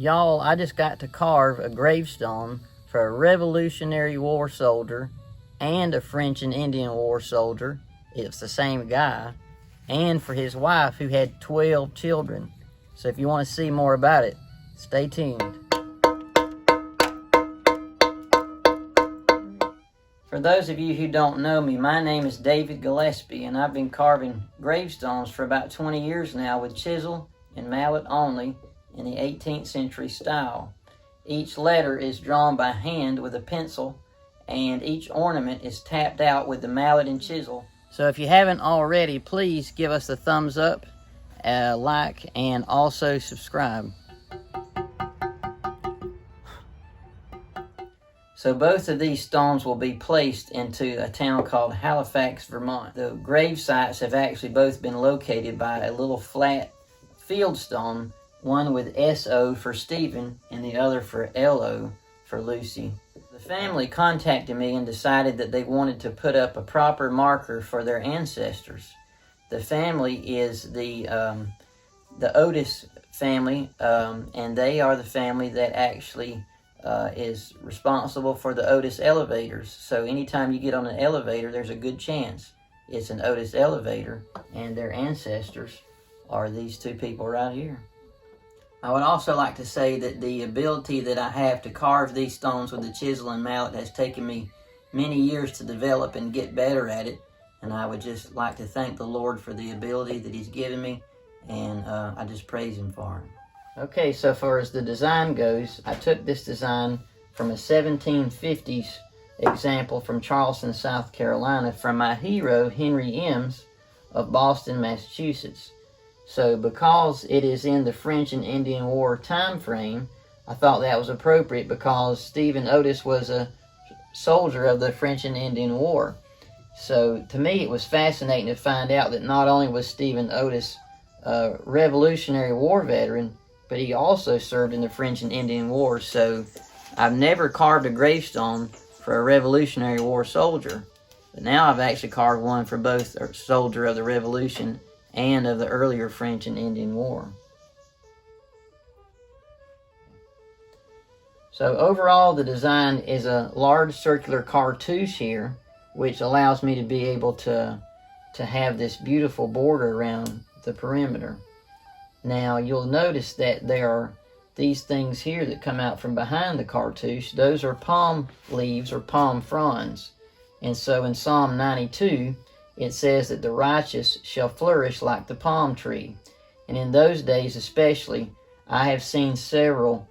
Y'all, I just got to carve a gravestone for a Revolutionary War soldier and a French and Indian War soldier. It's the same guy. And for his wife, who had 12 children. So if you want to see more about it, stay tuned. For those of you who don't know me, my name is David Gillespie, and I've been carving gravestones for about 20 years now with chisel and mallet only in the 18th century style. Each letter is drawn by hand with a pencil, and each ornament is tapped out with the mallet and chisel. So if you haven't already, please give us a thumbs up, like, and also subscribe. So both of these stones will be placed into a town called Halifax, Vermont. The grave sites have actually both been located by a little flat field stone, one with S-O for Stephen and the other for L-O for Lucy. The family contacted me and decided that they wanted to put up a proper marker for their ancestors. The family is the Otis family, and they are the family that actually is responsible for the Otis elevators. So anytime you get on an elevator, there's a good chance it's an Otis elevator, and their ancestors are these two people right here. I would also like to say that the ability that I have to carve these stones with the chisel and mallet has taken me many years to develop and get better at it, and I would just like to thank the Lord for the ability that He's given me, and I just praise Him for it. Okay, so far as the design goes, I took this design from a 1750s example from Charleston, South Carolina, from my hero, Henry Ems of Boston, Massachusetts. So because it is in the French and Indian War time frame, I thought that was appropriate because Stephen Otis was a soldier of the French and Indian War. So to me it was fascinating to find out that not only was Stephen Otis a Revolutionary War veteran, but he also served in the French and Indian War. So I've never carved a gravestone for a Revolutionary War soldier, but now I've actually carved one for both a soldier of the Revolution and of the earlier French and Indian War. So overall, the design is a large circular cartouche here, which allows me to be able to have this beautiful border around the perimeter. Now you'll notice that there are these things here that come out from behind the cartouche. Those are palm leaves or palm fronds. And so in Psalm 92, it says that the righteous shall flourish like the palm tree. And in those days especially, I have seen several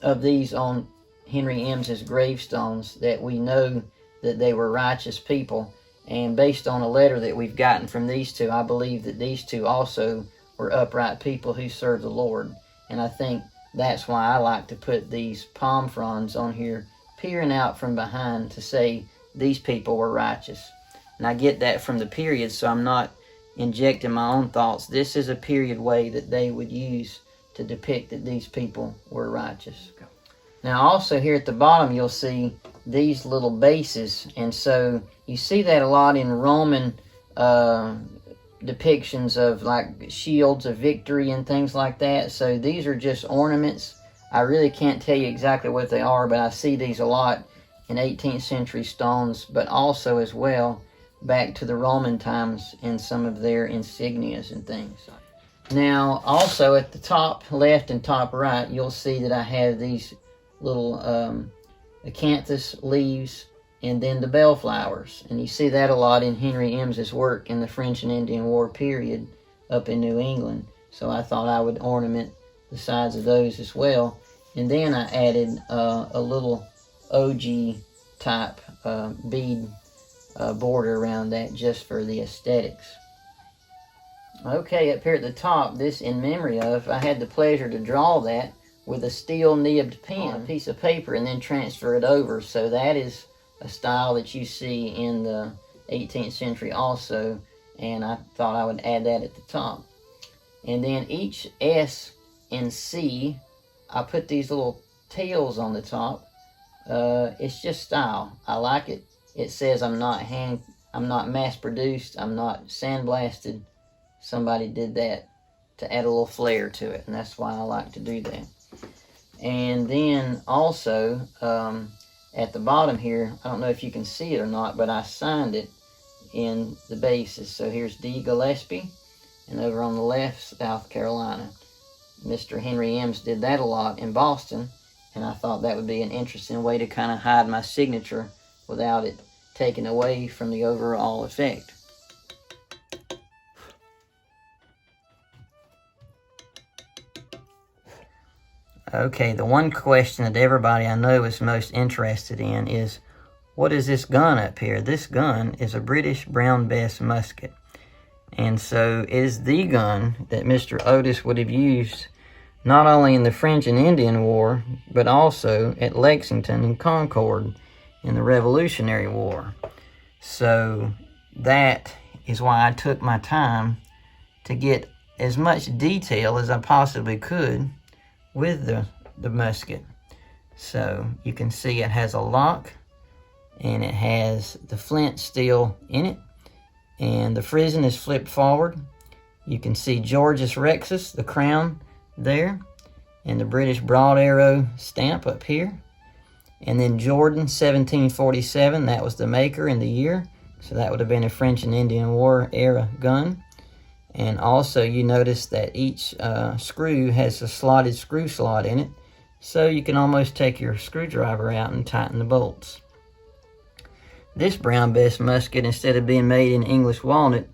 of these on Henry Ems's gravestones that we know that they were righteous people. And based on a letter that we've gotten from these two, I believe that these two also were upright people who served the Lord. And I think that's why I like to put these palm fronds on here, peering out from behind to say these people were righteous. And I get that from the period, so I'm not injecting my own thoughts. This is a period way that they would use to depict that these people were righteous. Now also here at the bottom you'll see these little bases, and so you see that a lot in Roman depictions of like shields of victory and things like that. So these are just ornaments. I really can't tell you exactly what they are, but I see these a lot in 18th century stones, but also as well back to the Roman times in some of their insignias and things. Now also at the top left and top right you'll see that I have these little acanthus leaves and then the bellflowers, and you see that a lot in Henry Ems's work in the French and Indian War period up in New England. So I thought I would ornament the sides of those as well. And then I added a little OG type bead border around that just for the aesthetics. Okay, up here at the top, this in memory of, I had the pleasure to draw that with a steel nibbed pen on a piece of paper and then transfer it over. So that is a style that you see in the 18th century also, and I thought I would add that at the top. And then each S and C, I put these little tails on the top. It's just style. I like it. It says I'm not mass produced, I'm not sandblasted. Somebody did that to add a little flair to it, and that's why I like to do that. And then also at the bottom here, I don't know if you can see it or not, but I signed it in the bases. So here's D. Gillespie, and over on the left, South Carolina. Mr. Henry Ems did that a lot in Boston, and I thought that would be an interesting way to kind of hide my signature without it taking away from the overall effect. Okay, the one question that everybody I know is most interested in is, what is this gun up here? This gun is a British Brown Bess musket. And so it is the gun that Mr. Otis would have used not only in the French and Indian War, but also at Lexington and Concord in the Revolutionary War. So that is why I took my time to get as much detail as I possibly could with the musket. So you can see it has a lock, and it has the flint still in it, and the frizzen is flipped forward. You can see Georgius Rexus, the crown there, and the British broad arrow stamp up here. And then Jordan 1747, that was the maker and the year, so that would have been a French and Indian War era gun. And also you notice that each screw has a slotted screw slot in it, so you can almost take your screwdriver out and tighten the bolts. This Brown Bess musket, instead of being made in English walnut,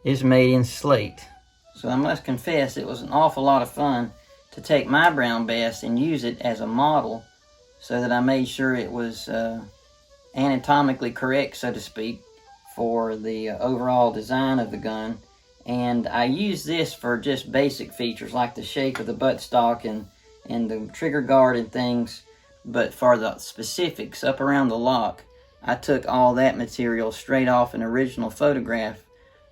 is made in slate. So I must confess it was an awful lot of fun to take my Brown Bess and use it as a model, so that I made sure it was anatomically correct, so to speak, for the overall design of the gun. And I use this for just basic features like the shape of the buttstock and the trigger guard and things. But for the specifics up around the lock, I took all that material straight off an original photograph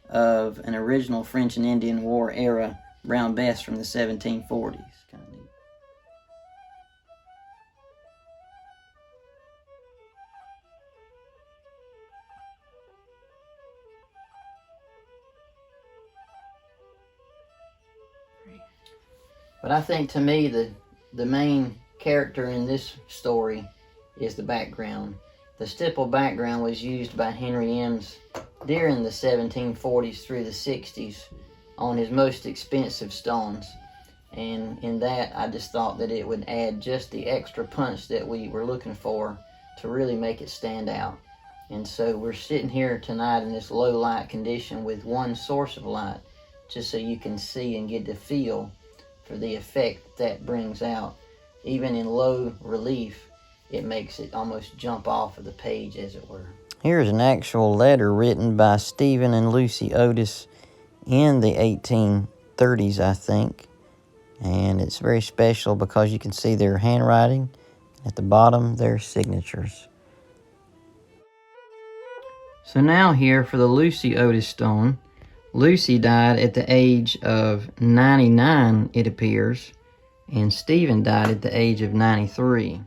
of an original French and Indian War era Brown Bess from the 1740s. Kind of neat. But I think to me the main character in this story is the background. The stippled background was used by Henry Ems during the 1740s through the 60s on his most expensive stones. And in that, I just thought that it would add just the extra punch that we were looking for to really make it stand out. And so we're sitting here tonight in this low light condition with one source of light, just so you can see and get the feel for the effect that brings out. Even in low relief, it makes it almost jump off of the page, as it were. Here's an actual letter written by Stephen and Lucy Otis in the 1830s, I think. And it's very special because you can see their handwriting. At the bottom, their signatures. So now here for the Lucy Otis stone. Lucy died at the age of 99, it appears, and Stephen died at the age of 93.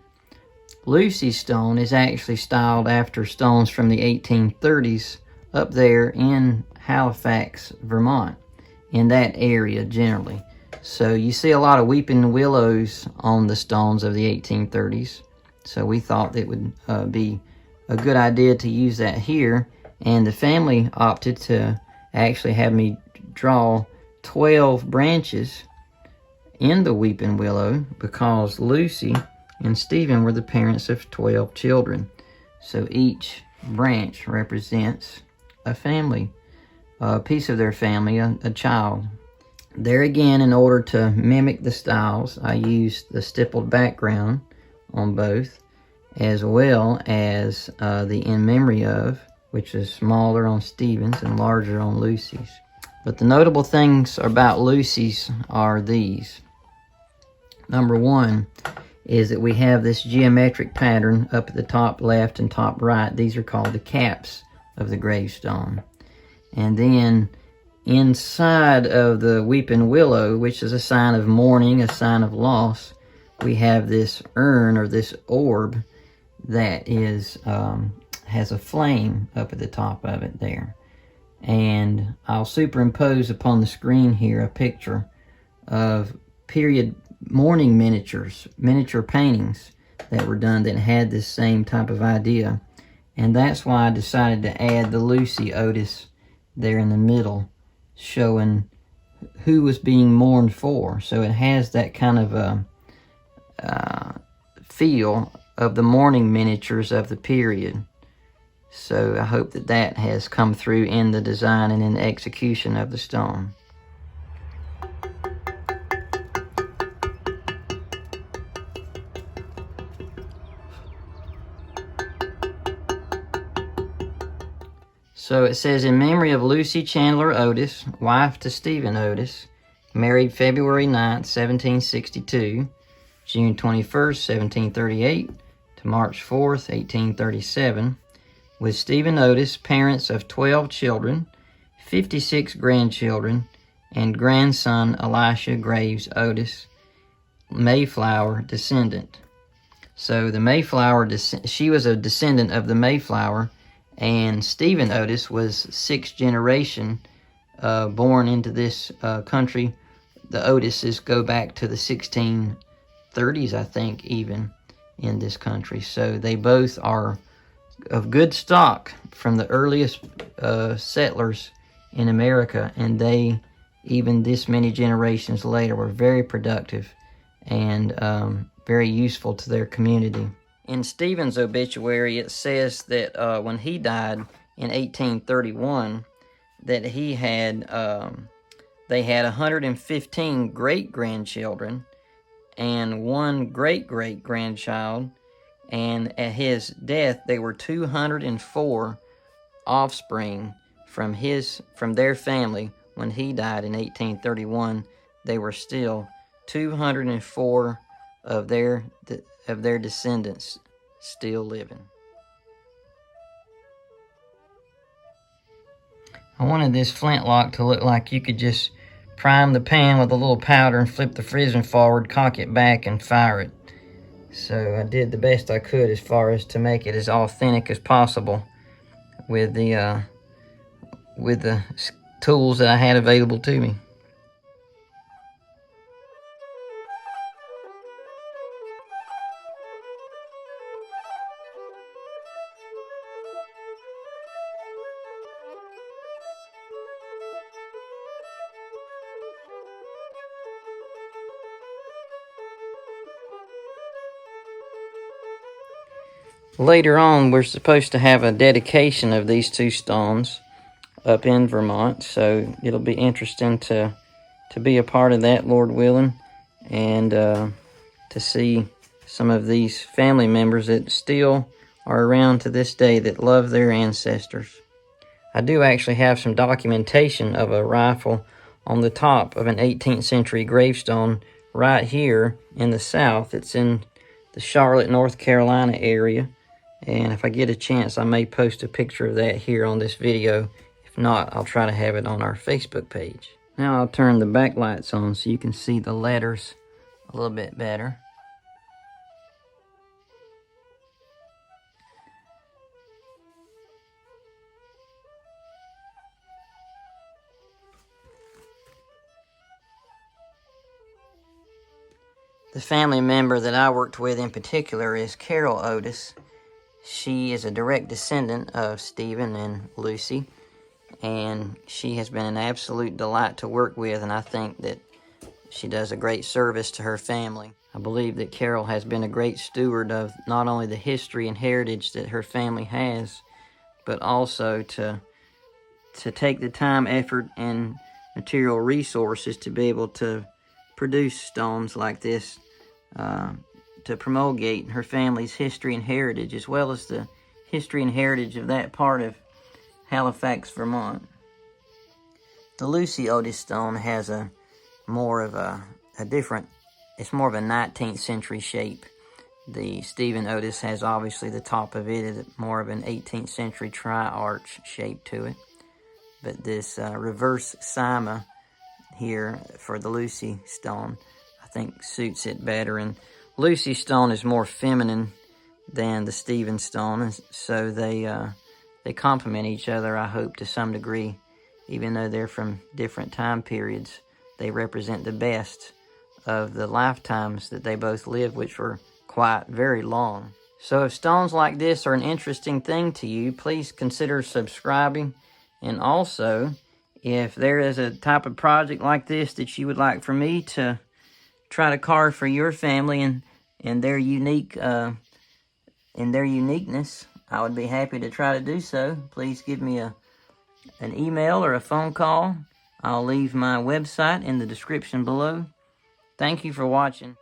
Lucy's stone is actually styled after stones from the 1830s up there in Halifax, Vermont, in that area generally. So you see a lot of weeping willows on the stones of the 1830s. So we thought it would be a good idea to use that here. And the family opted to actually have me draw 12 branches in the weeping willow because Lucy and Stephen were the parents of 12 children. So each branch represents a family, a piece of their family, a child. There again, in order to mimic the styles, I used the stippled background on both, as well as the in memory of, which is smaller on Stephen's and larger on Lucy's. But the notable things about Lucy's are these. Number one is that we have this geometric pattern up at the top left and top right. These are called the caps of the gravestone. And then inside of the weeping willow, which is a sign of mourning, a sign of loss, we have this urn or this orb that is has a flame up at the top of it there. And I'll superimpose upon the screen here a picture of period mourning miniatures, miniature paintings that were done that had this same type of idea. And that's why I decided to add the Lucy Otis there in the middle, showing who was being mourned for. So it has that kind of a feel of the mourning miniatures of the period. So I hope that that has come through in the design and in the execution of the stone. So it says, in memory of Lucy Chandler Otis, wife to Stephen Otis, married February 9th, 1762, June 21st, 1738, to March 4th, 1837, with Stephen Otis, parents of 12 children, 56 grandchildren, and grandson Elisha Graves Otis, Mayflower descendant. So the Mayflower, she was a descendant of the Mayflower, and Stephen Otis was sixth generation born into this country. The Otises go back to the 1630s, I think, even in this country. So they both are of good stock from the earliest settlers in America, and they, even this many generations later, were very productive and very useful to their community. In Stephen's obituary, it says that when he died in 1831, that he had they had 115 great-grandchildren and one great-great-grandchild, and at his death, they were 204 offspring from their family. When he died in 1831, they were still 204 of their descendants still living. I wanted this flintlock to look like you could just prime the pan with a little powder and flip the frisbee forward, cock it back, and fire it. So I did the best I could as far as to make it as authentic as possible with the tools that I had available to me. Later on, we're supposed to have a dedication of these two stones up in Vermont, so it'll be interesting to be a part of that, Lord willing, and to see some of these family members that still are around to this day that love their ancestors. I do actually have some documentation of a rifle on the top of an 18th century gravestone right here in the South. It's in the Charlotte, North Carolina area. And if I get a chance, I may post a picture of that here on this video. If not, I'll try to have it on our Facebook page. Now I'll turn the backlights on so you can see the letters a little bit better. The family member that I worked with in particular is Carol Otis. She is a direct descendant of Stephen and Lucy, and she has been an absolute delight to work with, and I think that she does a great service to her family. I believe that Carol has been a great steward of not only the history and heritage that her family has, but also to take the time, effort, and material resources to be able to produce stones like this to promulgate her family's history and heritage, as well as the history and heritage of that part of Halifax, Vermont. The Lucy Otis stone has more of a 19th century shape. The Stephen Otis has obviously the top of it is more of an 18th century tri-arch shape to it. But this reverse cyma here for the Lucy stone, I think suits it better. And Lucy stone is more feminine than the Stephen stone, and so they complement each other, I hope, to some degree. Even though they're from different time periods, they represent the best of the lifetimes that they both lived, which were quite very long. So if stones like this are an interesting thing to you, please consider subscribing. And also, if there is a type of project like this that you would like for me to try to carve for your family and their unique in their uniqueness, I would be happy to try to do so. Please give me an email or a phone call. I'll leave my website in the description below. Thank you for watching.